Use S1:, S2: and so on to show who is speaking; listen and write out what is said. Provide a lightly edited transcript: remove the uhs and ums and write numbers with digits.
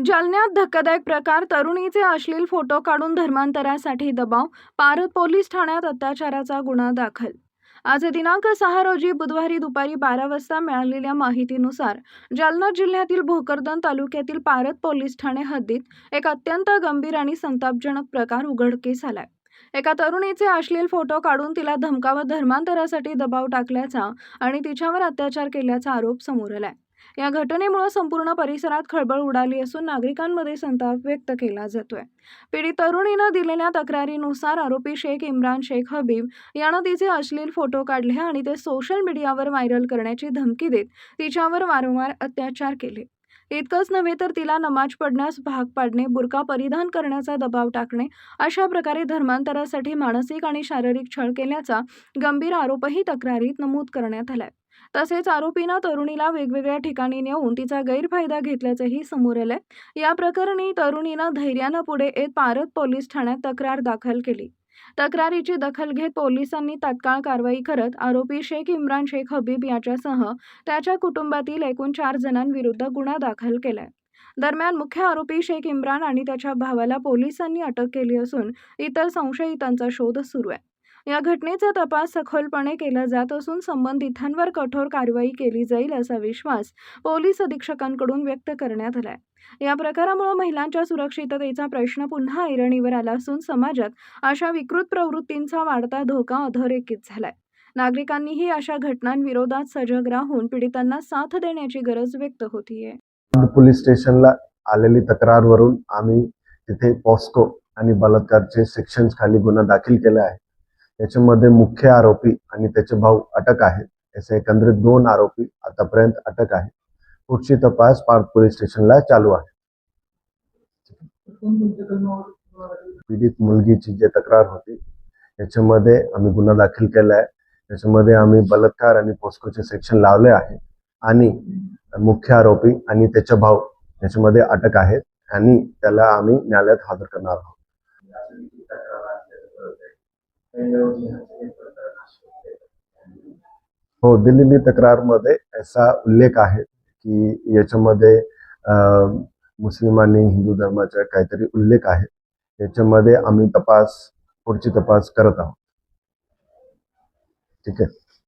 S1: जालन्यात धक्कादायक प्रकार, तरुणीचे अश्लील फोटो काढून धर्मांतरासाठी दबाव, पारध पोलीस ठाण्यात अत्याचाराचा गुन्हा दाखल. आज दिनांक 6 रोजी बुधवारी दुपारी 12 वाजता मिळालेल्या माहितीनुसार जालना जिल्ह्यातील भोकरदन तालुक्यातील पारध पोलीस ठाणे हद्दीत एक अत्यंत गंभीर आणि संतापजनक प्रकार उघडकीस आलाय. एका तरुणीचे अश्लील फोटो काढून तिला धमकावत धर्मांतरासाठी दबाव टाकल्याचा आणि तिच्यावर अत्याचार केल्याचा आरोप समोर आलाय. या घटनेमुळे संपूर्ण परिसरात खळबळ उडाली असून नागरिकांमध्ये संताप व्यक्त केला जातोय. पीडित तरुणीनं दिलेल्या तक्रारीनुसार आरोपी शेख इम्रान शेख हबीब यानं तिचे अश्लील फोटो काढले आणि ते सोशल मीडियावर व्हायरल करण्याची धमकी देत तिच्यावर वारंवार अत्याचार केले. इतकंच नव्हे तर तिला नमाज पढण्यास भाग पाडणे, बुरका परिधान करण्याचा दबाव टाकणे, अशा प्रकारे धर्मांतरासाठी मानसिक आणि शारीरिक छळ केल्याचा गंभीर आरोपही तक्रारीत नमूद करण्यात आलाय. तसेच आरोपीनं तरुणीला वेगवेगळ्या ठिकाणी नेऊन तिचा गैरफायदा घेतल्याचंही समोर आलंय. या प्रकरणी तरुणीनं धैर्यानं पुढे येत पारध पोलीस ठाण्यात तक्रार दाखल केली. तक्रारीची दखल घेत पोलिसांनी तात्काळ कारवाई करत आरोपी शेख इम्रान शेख हबीब याच्यासह त्याच्या कुटुंबातील एकूण 4 जणांविरुद्ध गुन्हा दाखल केलाय. दरम्यान मुख्य आरोपी शेख इम्रान आणि त्याच्या भावाला पोलिसांनी अटक केली असून इतर संशयितांचा शोध सुरू आहे. या घटनेचा तपास सखोलपणे केला जात असून संबंधितांवर कठोर कारवाई केली जाईल असा विश्वास पोलीस अधीक्षकांकडून व्यक्त करण्यात आलाय. या प्रकारामुळे महिलांच्या सुरक्षिततेचा प्रश्न पुन्हा ऐरणीवर आला असून समाजात अशा विकृत प्रवृत्तींचा वाढता धोका अधोरेखित झालाय. नागरिकांनीही अशा घटनांविरोधात सजग राहून पीडितांना साथ देण्याची गरज व्यक्त होतीये.
S2: पोलीस स्टेशनला आलेली तक्रारवरून आम्ही तिथे पॉस्को आणि बलात्कारचे सेक्शन्स खाली गुन्हा दाखल केला आहे. याच्यामध्ये मुख्य आरोपी आणि त्याचे भाऊ अटक आहेत. असे एकंदरीत 2 आरोपी आतापर्यंत अटक आहे. पुढची तपास पारध पोलीस स्टेशनला चालू आहे. पीडित मुलगीची जी तक्रार होती याच्यामध्ये आम्ही गुन्हा दाखल केला आहे. त्याच्यामध्ये आम्ही बलात्कार आणि पॉस्कोचे सेक्शन लावले आहे आणि मुख्य आरोपी आणि त्याचे भाऊ याच्यामध्ये अटक आहेत आणि त्याला आम्ही न्यायालयात हजर करणार आहोत. हो, दिलेली तक्रारमध्ये असा उल्लेख आहे की याच्यामध्ये मुस्लिम आणि हिंदू धर्माचा काहीतरी उल्लेख आहे. याच्यामध्ये आम्ही पुढची तपास करत आहोत. ठीक आहे.